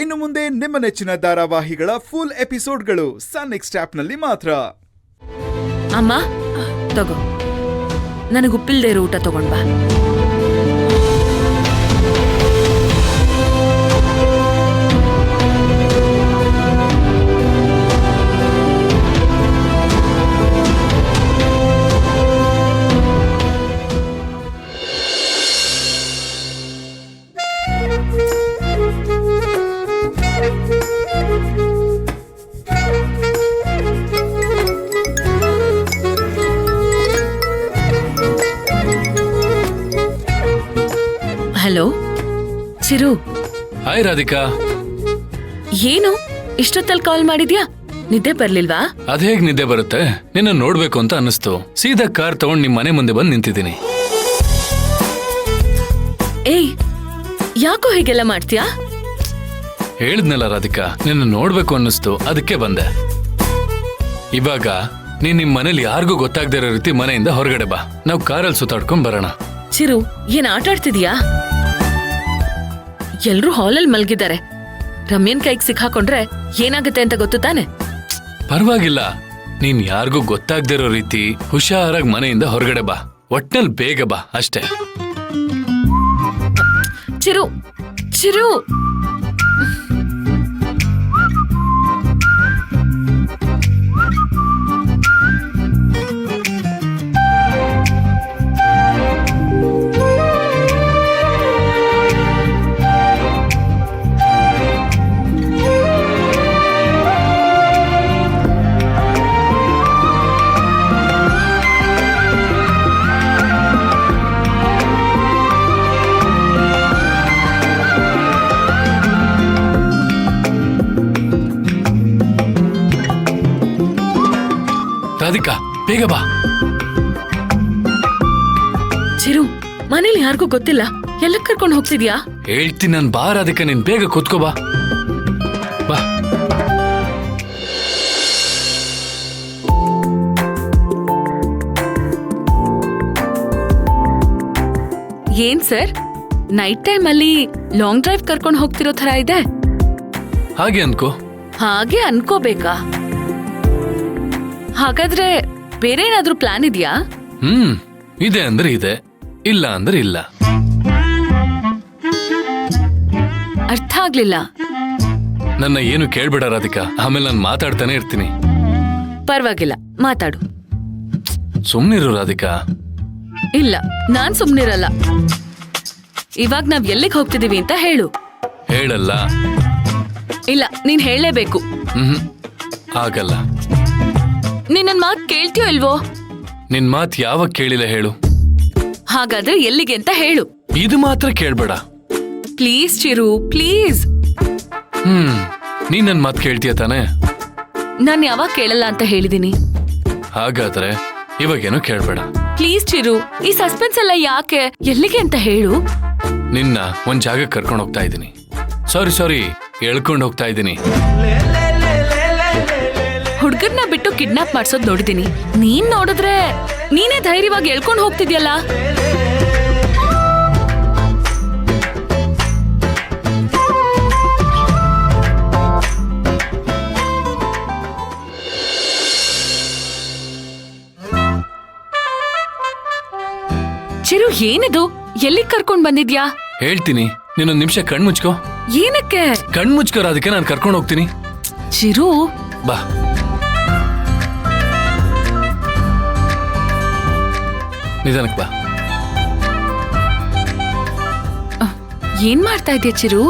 ಇನ್ನು ಮುಂದೆ ನಿಮ್ಮ ನೆಚ್ಚಿನ ಧಾರಾವಾಹಿಗಳ ಫುಲ್ ಎಪಿಸೋಡ್ಗಳು ಸನ್ ನೆಕ್ಸ್ಟ್ ಆಪ್ನಲ್ಲಿ ಮಾತ್ರ. ಅಮ್ಮ ತಗೋ, ನನಗೆ ಉಪ್ಪಿಲ್ದೇ ಇರೋ ಊಟ ತಗೊಂಡ್ ಬಾ. ಹಲೋ ಚಿರು. ಹಾಯ್ ರಾಧಿಕಾ. ಏನು ಇಷ್ಟೊತ್ತಲ್ಲಿ ಕಾಲ್ ಮಾಡಿದ್ಯಾ? ನಿದ್ದೆ ಬರ್ಲಿಲ್ವಾ? ಅದೇಗ್ ನಿದ್ದೆ ಬರುತ್ತೆ, ನಿನ್ನ ನೋಡ್ಬೇಕು ಅಂತ ಅನ್ನಿಸ್ತು. ಸೀದಾ ಕಾರ್ ತಗೊಂಡ್ ನಿಮ್ ಮನೆ ಮುಂದೆ ಬಂದು ನಿಂತಿದ್ದೀನಿ. ಏಯ್, ಯಾಕೋ ಹೀಗೆಲ್ಲ ಮಾಡ್ತೀಯಾ? ಹೇಳಿದ್ನಲ್ಲ ರಾಧಿಕಾ, ನಿನ್ನ ನೋಡ್ಬೇಕು ಅನ್ನಿಸ್ತು, ಅದಕ್ಕೆ ಬಂದೆ. ಇವಾಗ ನೀನ್ ನಿಮ್ ಮನೇಲಿ ಯಾರಿಗೂ ಗೊತ್ತಾಗದೇ ಇರೋ ರೀತಿ ಮನೆಯಿಂದ ಹೊರಗಡೆ ಬಾ, ನಾವು ಕಾರಲ್ಲಿ ಸುತ್ತಾಡ್ಕೊಂಡ್ ಬರೋಣ. ಚಿರು, ಏನ್ ಆಟ ಆಡ್ತಿದ್ಯಾ? ಎಲ್ರೂ ಹಾಲಲ್ಲಿ ಮಲ್ಗಿದ್ದಾರೆ. ರಮ್ಯನ್ ಕೈಗೆ ಸಿಕ್ಕಾಕೊಂಡ್ರೆ ಏನಾಗುತ್ತೆ ಅಂತ ಗೊತ್ತು ತಾನೆ? ಪರವಾಗಿಲ್ಲ, ನೀನ್ ಯಾರಿಗೂ ಗೊತ್ತಾಗದೇ ಇರೋ ರೀತಿ ಹುಷಾರಾಗಿ ಮನೆಯಿಂದ ಹೊರಗಡೆ ಬಾ. ಒಟ್ನಲ್ಲಿ ಬೇಗ ಬಾ ಅಷ್ಟೇ. ಚಿರು ಚಿರು ರಾಧಿಕಾ, ಬೇಗ ಬಾ. ಚಿರು, ಮನೇಲಿ ಯಾರಿಗೂ ಗೊತ್ತಿಲ್ಲ, ಎಲ್ಲ ಕರ್ಕೊಂಡು ಹೋಗ್ತಿದ್ಯಾ? ಹೇಳ್ತೀನಿ ನನ್ ಬಾ ರಾಧಿಕಾ, ನೀನ್ ಬೇಗ ಕೂತ್ಕೋ ಬಾ. ಬಾ. ಏನ್ ಸರ್, ನೈಟ್ ಟೈಮ್ ಅಲ್ಲಿ ಲಾಂಗ್ ಡ್ರೈವ್ ಕರ್ಕೊಂಡು ಹೋಗ್ತಿರೋ ತರ ಇದೆ. ಹಾಗೆ ಅನ್ಕೋ. ಹಾಗೆ ಅನ್ಕೋಬೇಕಾ? ಹಾಗಾದ್ರೆ ಬೇರೆ ಏನಾದ್ರೂ ಪ್ಲಾನ್ ಇದೆಯಾ? ಇದೆ ಅಂದ್ರೆ ಇದೆ, ಇಲ್ಲ ಅಂದ್ರೆ ಇಲ್ಲ. ಅರ್ಥ ಆಗ್ಲಿಲ್ಲ. ನನ್ನ ಏನು ಕೇಳ್ಬೇಡ ರಾಧಿಕಾ, ಆಮೇಲೆ ನಾನು ಮಾತಾಡ್ತಾನೆ ಇರ್ತೀನಿ. ಪರವಾಗಿಲ್ಲ, ಮಾತಾಡು. ಸುಮ್ನಿರು ರಾಧಿಕಾ. ಇಲ್ಲ, ನಾನ್ ಸುಮ್ನಿರಲ್ಲ. ಇವಾಗ ನಾವ್ ಎಲ್ಲಿಗೆ ಹೋಗ್ತಿದೀವಿ ಅಂತ ಹೇಳು. ಹೇಳಲ್ಲ. ಇಲ್ಲ, ನೀನ್ ಹೇಳಲೇಬೇಕು. ಆಗಲ್ಲ. ನೀನ್ ನನ್ ಮಾತ್ ಕೇಳ್ತೀಯೋ ಇಲ್ವೋ? ನಿನ್ ಮಾತ್ ಯಾವಾಗ ಕೇಳಿಲ್ಲ ಹೇಳು. ಹಾಗಾದ್ರೆ ಎಲ್ಲಿಗೆ ಅಂತ ಹೇಳು. ಇದು ಮಾತ್ರ ಕೇಳ್ಬೇಡ ಪ್ಲೀಸ್ ಚಿರು, ಪ್ಲೀಸ್. ನೀನ್ ನನ್ ಮಾತ್ ಕೇಳ್ತೀಯ ತಾನೆ? ನಾನ್ ಯಾವಾಗ ಕೇಳಲ್ಲ ಅಂತ ಹೇಳಿದೀನಿ. ಹಾಗಾದ್ರೆ ಇವಾಗೇನು ಕೇಳ್ಬೇಡ ಪ್ಲೀಸ್ ಚಿರು. ಈ ಸಸ್ಪೆನ್ಸ್ ಎಲ್ಲ ಯಾಕೆ? ಎಲ್ಲಿಗೆ ಅಂತ ಹೇಳು. ನಿನ್ನ ಒಂದ್ ಜಾಗ ಕರ್ಕೊಂಡು ಹೋಗ್ತಾ ಇದ್ದೀನಿ. ಸಾರಿ, ಎಳ್ಕೊಂಡು ಹೋಗ್ತಾ ಇದ್ದೀನಿ. ಹುಡ್ಗರ್ನ ಬಿಟ್ಟು ಕಿಡ್ನಾಪ್ ಮಾಡ್ಸೋದ್ ನೋಡಿದೀನಿ. ನೀನ್ ನೋಡಿದ್ರೆ ನೀನೇ ಧೈರ್ಯವಾಗಿ ಎಳ್ಕೊಂಡು ಹೋಗ್ತಿದ್ಯಲ್ಲ. ಚಿರು, ಏನಿದು? ಎಲ್ಲಿಗ್ ಕರ್ಕೊಂಡ್ ಬಂದಿದ್ಯಾ? ಹೇಳ್ತೀನಿ, ನೀನೊಂದ್ ನಿಮಿಷ ಕಣ್ಮುಚ್ಕೋ. ಏನಕ್ಕೆ? ಕಣ್ಮುಚ್ಕೋ ರಾಧಿಕಾ, ನಾನು ಕರ್ಕೊಂಡು ಹೋಗ್ತೀನಿ. ಚಿರು, ಬಾ. ನಿಧಾನಕ್ಕೆ ಬಾ. ಏನ್ ಮಾಡ್ತಾ ಇದೀಯ ಚಿರು?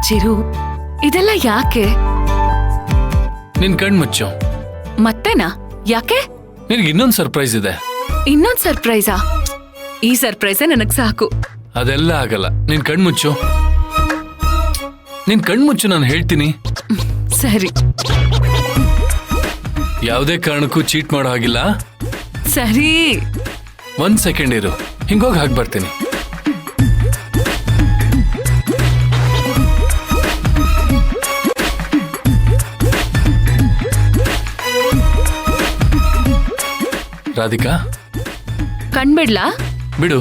ಚಿರು, ಇದೆಲ್ಲ ಯಾಕೆ? ನಿನ್ ಕಣ್ ಮುಚ್ಚು. ಮತ್ತೇನಾ? ಯಾಕೆ? ನಿನ್ಗೆ ಇನ್ನೊಂದ್ ಸರ್ಪ್ರೈಸ್ ಇದೆ. ಇನ್ನೊಂದ್ ಸರ್ಪ್ರೈಸಾ? ಈ ಸರ್ಪ್ರೈಸೇ ನನಗ್ ಸಾಕು. ಅದೆಲ್ಲ ಆಗಲ್ಲ. ನಿನ್ ಕಣ್ಮುಚ್ಚು. ನಿನ್ ಕಣ್ಮುಚ್ಚು, ನಾನು ಹೇಳ್ತೀನಿ. ಸರಿ. ಯಾವುದೇ ಕಾರಣಕ್ಕೂ ಚೀಟ್ ಮಾಡೋ ಹಾಗಿಲ್ಲ. ಸರಿ. 1 ಸೆಕೆಂಡ್ ಇರು, ಹಿಂಗೋಗಿ ಹಾಕಿ ಬರ್ತೀನಿ. ರಾಧಿಕಾ, ಕಣ್ಬಿಡ್ಲಾ? ಬಿಡು.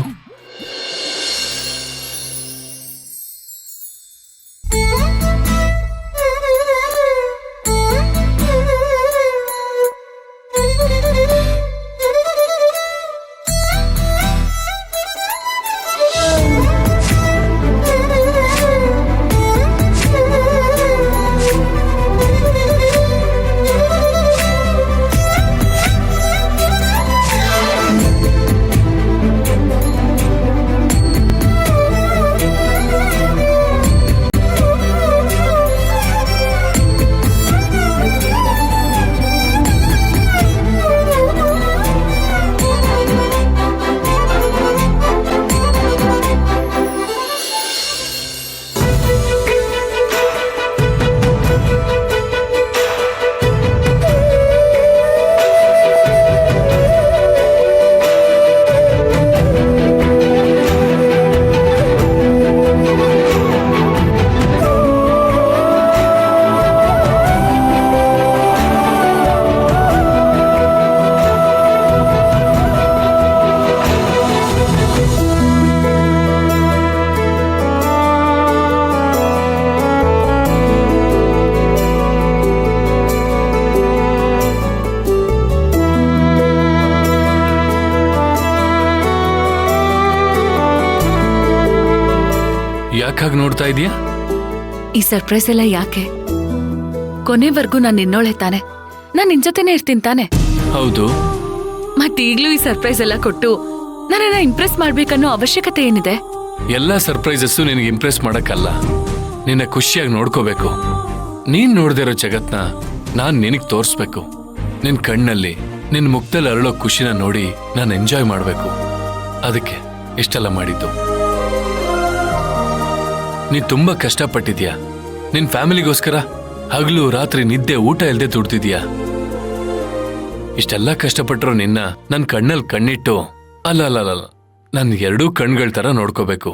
ಯಾಕಾಗಿ ನೋಡ್ತಾ ಇದೀಯಾ? ಈ ಸರ್ಪ್ರೈಸ್ ಎಲ್ಲ ಯಾಕೆ? ಕೊನೆವರೆಗೂ ನಾನು ನಿನ್ನೋಳೆ ತಾನೆ, ನಾನ್ ನಿನ್ ಜೊತೆನೆ ಇರ್ತೀನಿ ತಾನೆ? ಹೌದು. ಮತ್ತೀಗ್ಲೂ ಈ ಸರ್ಪ್ರೈಸ್ ಎಲ್ಲ ಕೊಟ್ಟು ನನ್ನನ್ನ ಇಂಪ್ರೆಸ್ ಮಾಡ್ಬೇಕನ್ನೋ ಅವಶ್ಯಕತೆ ಏನಿದೆ? ಎಲ್ಲಾ ಸರ್ಪ್ರೈಸಸ್ಸು ನಿನಗೆ ಇಂಪ್ರೆಸ್ ಮಾಡಕ್ಕಲ್ಲ, ನಿನ್ನ ಖುಷಿಯಾಗಿ ನೋಡ್ಕೋಬೇಕು. ನೀನ್ ನೋಡ್ದೇ ಇರೋ ಜಗತ್ನ ನಾನ್ ನಿನಗ್ ತೋರಿಸ್ಬೇಕು. ನಿನ್ ಕಣ್ಣಲ್ಲಿ, ನಿನ್ ಮುಖದಲ್ಲಿ ಅರಳೋ ಖುಷಿನ ನೋಡಿ ನಾನು ಎಂಜಾಯ್ ಮಾಡ್ಬೇಕು. ಅದಕ್ಕೆ ಇಷ್ಟೆಲ್ಲ ಮಾಡಿದ್ದು. ನೀ ತುಂಬಾ ಕಷ್ಟಪಟ್ಟಿದ್ಯಾ. ನಿನ್ ಫ್ಯಾಮಿಲಿಗೋಸ್ಕರ ಹಗಲು ರಾತ್ರಿ ನಿದ್ದೆ ಊಟ ಇಲ್ದೆ ದುಡ್ತಿದ್ಯಾ. ಇಷ್ಟೆಲ್ಲ ಕಷ್ಟಪಟ್ಟರು ನಿನ್ನ ನನ್ ಕಣ್ಣಲ್ಲಿ ಕಣ್ಣಿಟ್ಟು ಅಲ್ಲ ನನ್ ಎರಡೂ ಕಣ್ಗಳ ತರ ನೋಡ್ಕೋಬೇಕು.